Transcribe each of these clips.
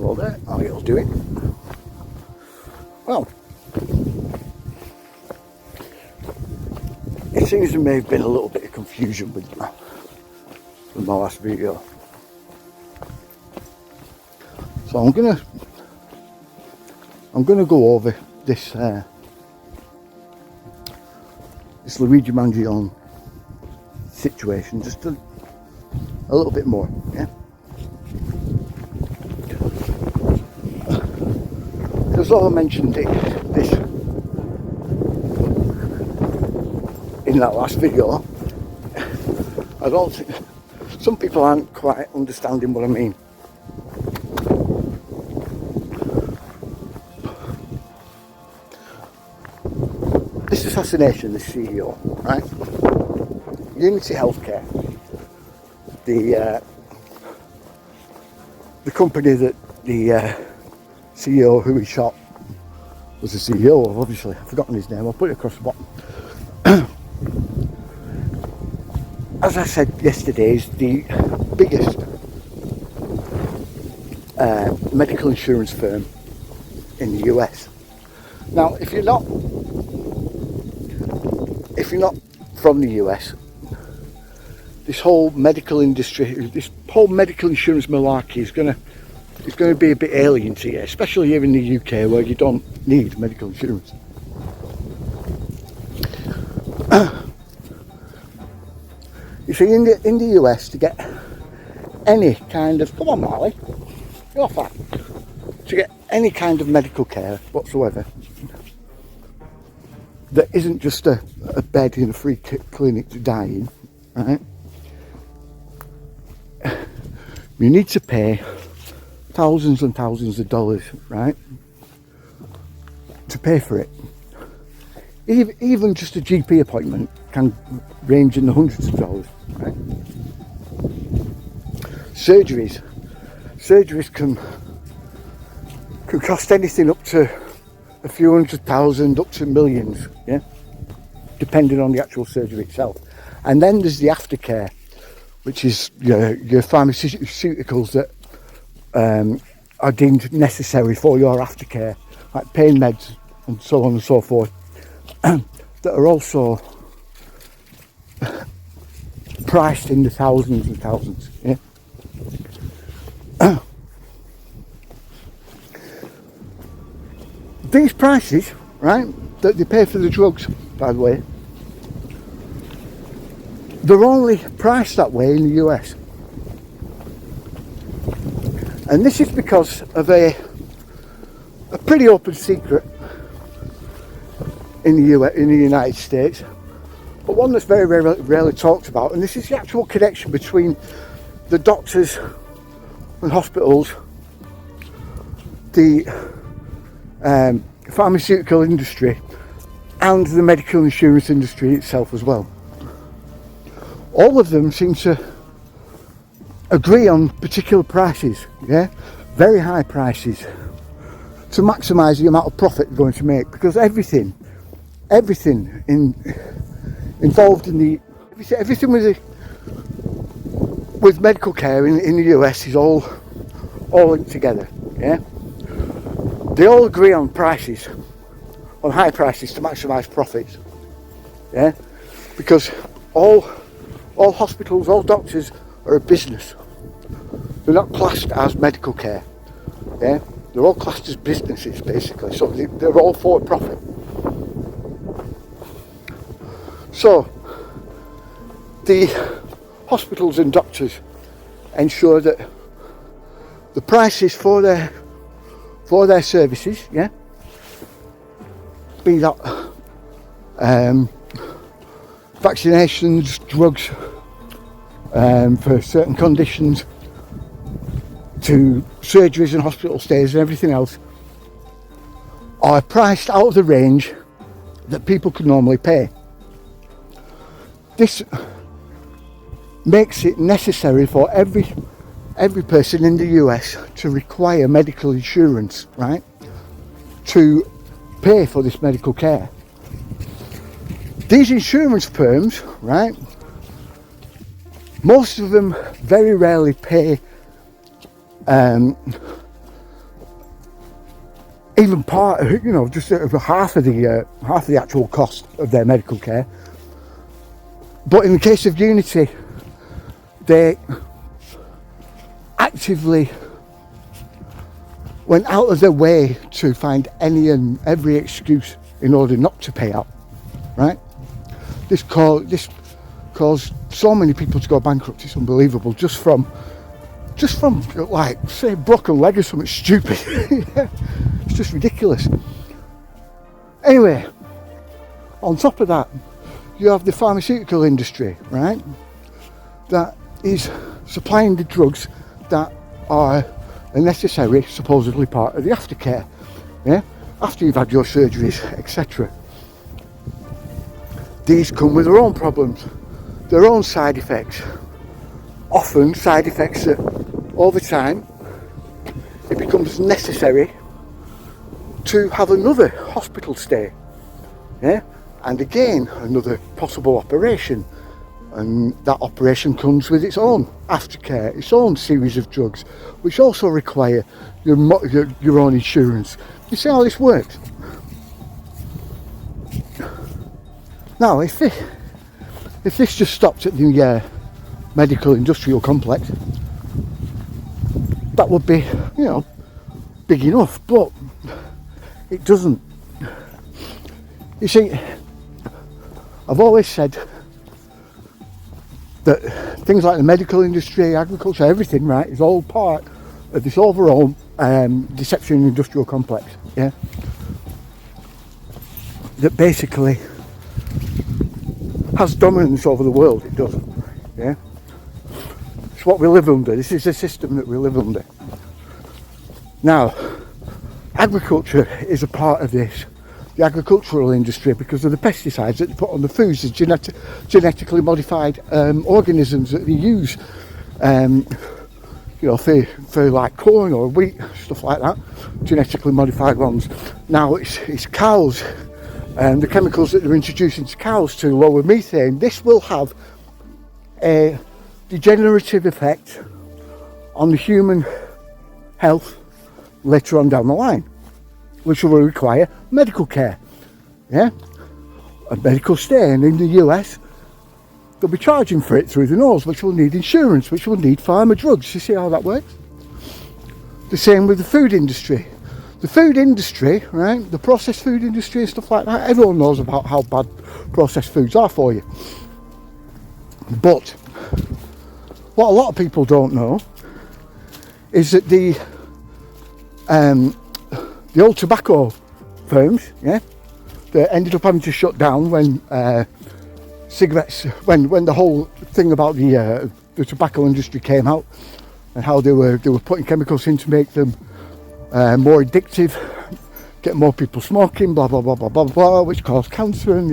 Hello there, how are you all doing? Well, it seems there may have been a little bit of confusion with my last video. So I'm gonna go over this this Luigi Mangione situation just a little bit more, yeah. Because I mentioned this in that last video, I don't think some people aren't quite understanding what I mean. This assassination, this CEO, right? Unity Healthcare, the company that the CEO who he shot was the CEO of, obviously. I've forgotten his name, I'll put it across the bottom. As I said yesterday, is the biggest medical insurance firm in the US. Now, if you're not from the US, this whole medical industry, this whole medical insurance malarkey is going to be a bit alien to you, especially here in the UK where you don't need medical insurance. You see, in the US, to get any kind of, come on Marley, you're fine, to get any kind of medical care whatsoever that isn't just a bed in a free clinic to die in, right? You need to pay thousands and thousands of dollars, right, to pay for it. Even just a GP appointment can range in the hundreds of dollars, right? Surgeries can cost anything up to a few $100,000 up to millions, yeah, depending on the actual surgery itself. And then there's the aftercare, which is your pharmaceuticals that are deemed necessary for your aftercare, like pain meds and so on and so forth, that are also priced in the thousands and thousands, yeah. These prices, right, that they pay for the drugs, by the way, they're only priced that way in the US. And this is because of a pretty open secret in the United States, but one that's very, very rarely talked about, and this is the actual connection between the doctors and hospitals, the pharmaceutical industry, and the medical insurance industry itself as well. All of them seem to agree on particular prices, yeah, very high prices, to maximise the amount of profit they're going to make, because everything involved in the everything with medical care in the US is all linked together, yeah. They all agree on prices, on high prices, to maximise profits, yeah, because all hospitals, all doctors are a business. They're not classed as medical care, yeah. They're all classed as businesses, basically, so they're all for profit. So the hospitals and doctors ensure that the prices for their services, yeah, be that vaccinations, drugs, for certain conditions, to surgeries and hospital stays and everything else, are priced out of the range that people could normally pay. This makes it necessary for every person in the US to require medical insurance, right, to pay for this medical care. These insurance firms, right, most of them very rarely pay even part, you know, just half of the actual cost of their medical care. But in the case of Unity, they actively went out of their way to find any and every excuse in order not to pay out, right? This caused so many people to go bankrupt. It's unbelievable. Just from like, say, broken leg or something stupid. It's just ridiculous. Anyway, on top of that, you have the pharmaceutical industry, right? That is supplying the drugs that are a necessary, supposedly, part of the aftercare, yeah? After you've had your surgeries, etc. These come with their own problems, their own side effects. Often side effects that over time it becomes necessary to have another hospital stay, yeah? And again another possible operation, and that operation comes with its own aftercare, its own series of drugs, which also require your own insurance. You see how this works? Now, if this just stopped at the medical industrial complex, that would be, you know, big enough, but it doesn't. You see, I've always said that things like the medical industry, agriculture, everything, right, is all part of this overall deception industrial complex, yeah? That basically has dominance over the world, it does, yeah? It's what we live under. This is the system that we live under. Now, agriculture is a part of this. The agricultural industry, because of the pesticides that they put on the foods, the genetically modified organisms that they use, you know, for like corn or wheat, stuff like that, genetically modified ones. Now it's cows, and the chemicals that they're introducing to cows to lower methane. This will have a degenerative effect on the human health later on down the line, which will require medical care, yeah, a medical stay. And in the US, they'll be charging for it through the nose, which will need insurance, which will need pharma drugs. You see how that works? The same with the food industry. The food industry, right, the processed food industry and stuff like that, everyone knows about how bad processed foods are for you. But what a lot of people don't know is that the old tobacco firms, yeah, they ended up having to shut down when cigarettes, when the whole thing about the tobacco industry came out, and how they were putting chemicals in to make them more addictive, get more people smoking, blah blah blah blah blah blah, which caused cancer, and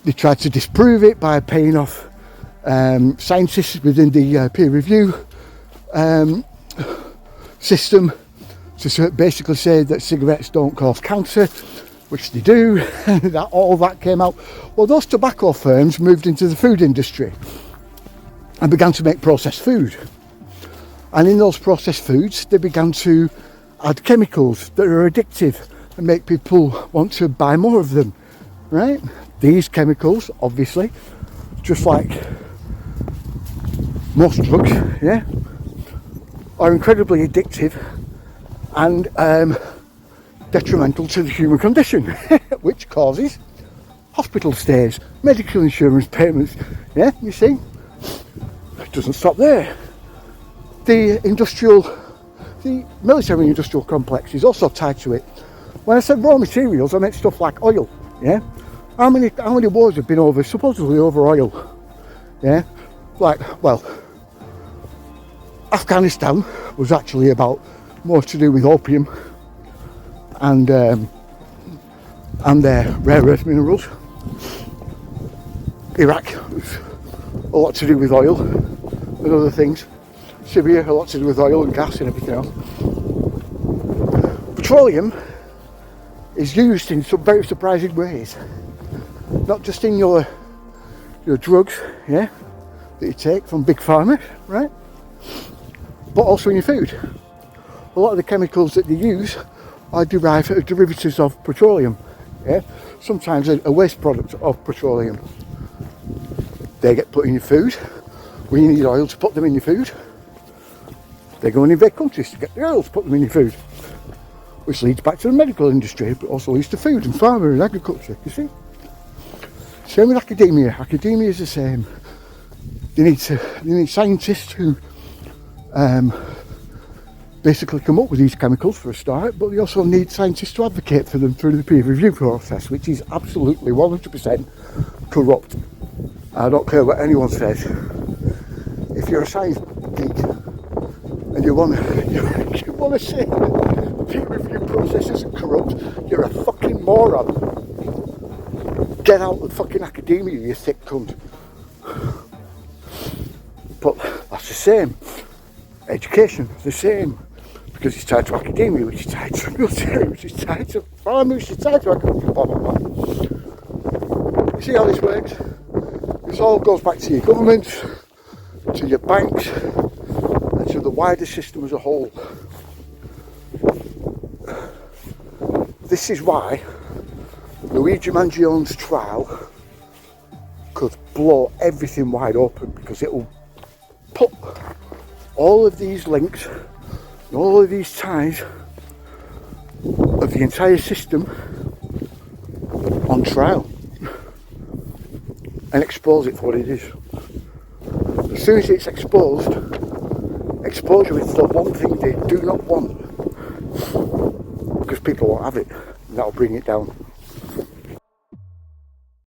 they tried to disprove it by paying off scientists within the peer review system to basically say that cigarettes don't cause cancer, which they do. all that came out. Well, those tobacco firms moved into the food industry and began to make processed food. And in those processed foods, they began to add chemicals that are addictive and make people want to buy more of them, right? These chemicals, obviously, just like most drugs, yeah, are incredibly addictive and detrimental to the human condition, which causes hospital stays, medical insurance payments, yeah, you see? It doesn't stop there. The military industrial complex is also tied to it. When I said raw materials, I meant stuff like oil, yeah? How many wars have been supposedly over oil, yeah? Like, well, Afghanistan was actually about more to do with opium and their rare earth minerals. Iraq was a lot to do with oil and other things. Syria, a lot to do with oil and gas and everything else. Petroleum is used in some very surprising ways. Not just in your drugs, yeah, that you take from big pharma, right? But also in your food. A lot of the chemicals that they use are derivatives of petroleum. Yeah? Sometimes a waste product of petroleum. They get put in your food. When you need oil to put them in your food, they go and invade countries to get the oil to put them in your food. Which leads back to the medical industry, but also leads to food and farming and agriculture, you see? Same with academia. Academia is the same. They need scientists who basically come up with these chemicals for a start, but they also need scientists to advocate for them through the peer review process, which is absolutely 100% corrupt. I don't care what anyone says. If you're a science geek and you want to say the peer review process isn't corrupt, you're a fucking moron. Get out of fucking academia, you thick cunt. But that's the same. Education, the same. Because it's tied to academia, which is tied to military, which is tied to farming, which is tied to agriculture, blah blah blah. You see how this works? This all goes back to your government, to your banks, and to the wider system as a whole. This is why Luigi Mangione trial could blow everything wide open, because it will put all of these links and all of these ties of the entire system on trial and expose it for what it is. As soon as it's exposed, exposure is the one thing they do not want, because people won't have it, and that'll bring it down.